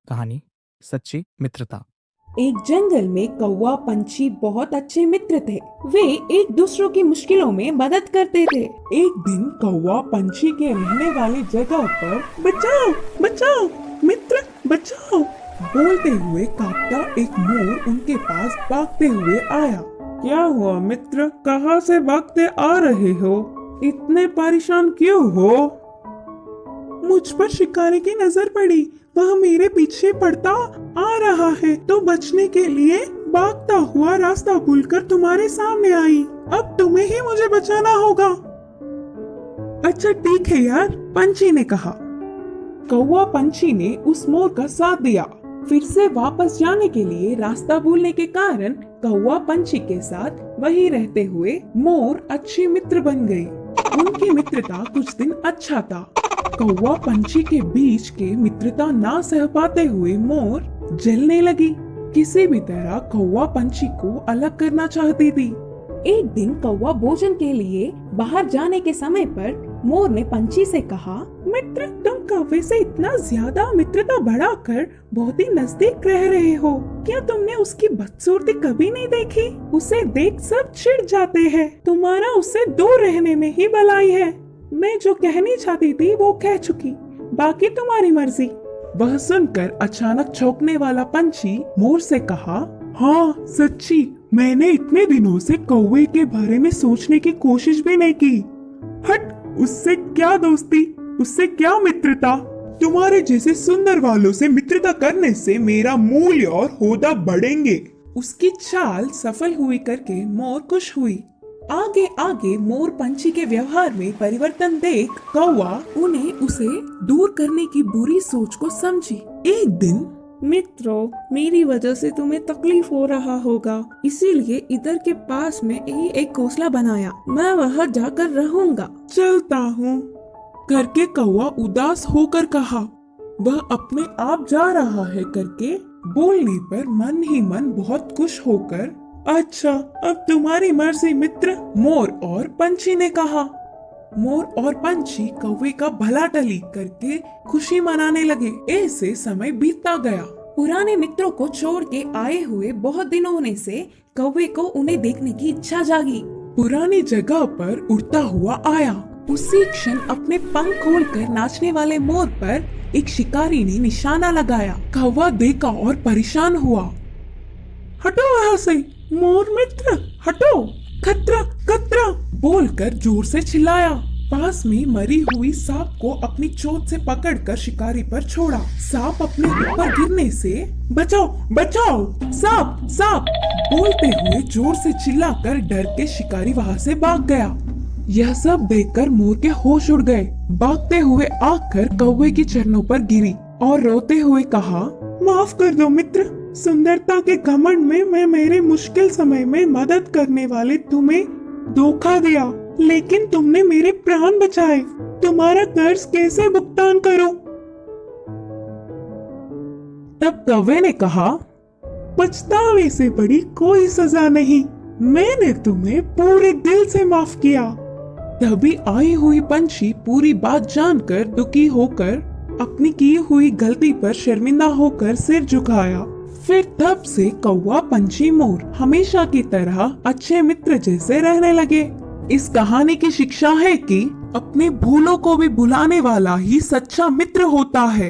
कहानी सच्ची मित्रता। एक जंगल में कौवा पंछी बहुत अच्छे मित्र थे। वे एक दूसरों की मुश्किलों में मदद करते थे। एक दिन कौवा पंछी के रहने वाली जगह पर बचाओ बचाओ मित्र बचाओ बोलते हुए कांपता एक मोर उनके पास भागते हुए आया। क्या हुआ मित्र, कहाँ से भागते आ रहे हो? इतने परेशान क्यों हो? मुझ पर शिकारी की नजर पड़ी, वह मेरे पीछे पड़ता आ रहा है तो बचने के लिए भागता हुआ रास्ता भूलकर तुम्हारे सामने आई। अब तुम्हें ही मुझे बचाना होगा। अच्छा ठीक है यार, पंछी ने कहा। कौवा पंछी ने उस मोर का साथ दिया। फिर से वापस जाने के लिए रास्ता भूलने के कारण कौवा पंछी के साथ वही रहते हुए मोर अच्छे मित्र बन गए। उनकी मित्रता कुछ दिन अच्छा था। कौवा पंछी के बीच के मित्रता ना सह पाते हुए मोर जलने लगी। किसी भी तरह कौवा पंछी को अलग करना चाहती थी। एक दिन कौवा भोजन के लिए बाहर जाने के समय पर मोर ने पंछी से कहा, मित्र तुम कौवे से इतना ज्यादा मित्रता बढ़ाकर बहुत ही नजदीक रह रहे हो। क्या तुमने उसकी बदसूरती कभी नहीं देखी? उसे देख सब चिढ़ जाते हैं। तुम्हारा उससे दूर रहने में ही भलाई है। मैं जो कहनी चाहती थी वो कह चुकी, बाकी तुम्हारी मर्जी। वह सुनकर अचानक चौंकने वाला पंछी मोर से कहा, हाँ सच्ची, मैंने इतने दिनों से कौवे के बारे में सोचने की कोशिश भी नहीं की। हट, उससे क्या दोस्ती, उससे क्या मित्रता। तुम्हारे जैसे सुंदर वालों से मित्रता करने से मेरा मूल्य और होदा बढ़ेंगे। उसकी चाल सफल हुई करके मोर खुश हुई। आगे आगे मोर पंछी के व्यवहार में परिवर्तन देख कौवा उन्हें उसे दूर करने की बुरी सोच को समझी। एक दिन, मित्रों, मेरी वजह से तुम्हें तकलीफ हो रहा होगा, इसीलिए इधर के पास में ही एक घोंसला बनाया। मैं वहाँ जाकर रहूंगा। चलता हूँ करके कौवा उदास होकर कहा। वह अपने आप जा रहा है करके बोलने पर मन ही मन बहुत खुश होकर, अच्छा अब तुम्हारी मर्जी मित्र, मोर और पंछी ने कहा। मोर और पंछी कौवे का भला टली करके खुशी मनाने लगे। ऐसे समय बीतता गया। पुराने मित्रों को छोड़ के आए हुए बहुत दिन होने से कौवे को उन्हें देखने की इच्छा जागी। पुरानी जगह पर उड़ता हुआ आया। उसी क्षण अपने पंख खोलकर नाचने वाले मोर पर एक शिकारी ने निशाना लगाया। कौवा देखा और परेशान हुआ। हटो वहाँ से मोर मित्र, हटो, खतरा खतरा बोलकर जोर से चिल्लाया। पास में मरी हुई सांप को अपनी चोट से पकड़कर शिकारी पर छोड़ा। सांप अपने ऊपर गिरने से, बचाओ बचाओ, सांप सांप बोलते हुए जोर से चिल्लाकर डर के शिकारी वहाँ से भाग गया। यह सब देखकर मोर के होश उड़ गए। भागते हुए आकर कौवे की चरणों पर गिरी और रोते हुए कहा, माफ कर दो मित्र, सुंदरता के घमंड में मैं मेरे मुश्किल समय में मदद करने वाले तुम्हें धोखा दिया, लेकिन तुमने मेरे प्राण बचाए। तुम्हारा कर्ज कैसे भुगतान करूं? तब कौवे ने कहा, पछतावे से बड़ी कोई सजा नहीं, मैंने तुम्हें पूरे दिल से माफ किया। तभी आई हुई पंछी पूरी बात जानकर दुखी होकर अपनी की हुई गलती पर शर्मिंदा होकर सिर झुकाया। फिर तब से कौवा पंछी मोर हमेशा की तरह अच्छे मित्र जैसे रहने लगे। इस कहानी की शिक्षा है कि अपने भूलों को भी भुलाने वाला ही सच्चा मित्र होता है।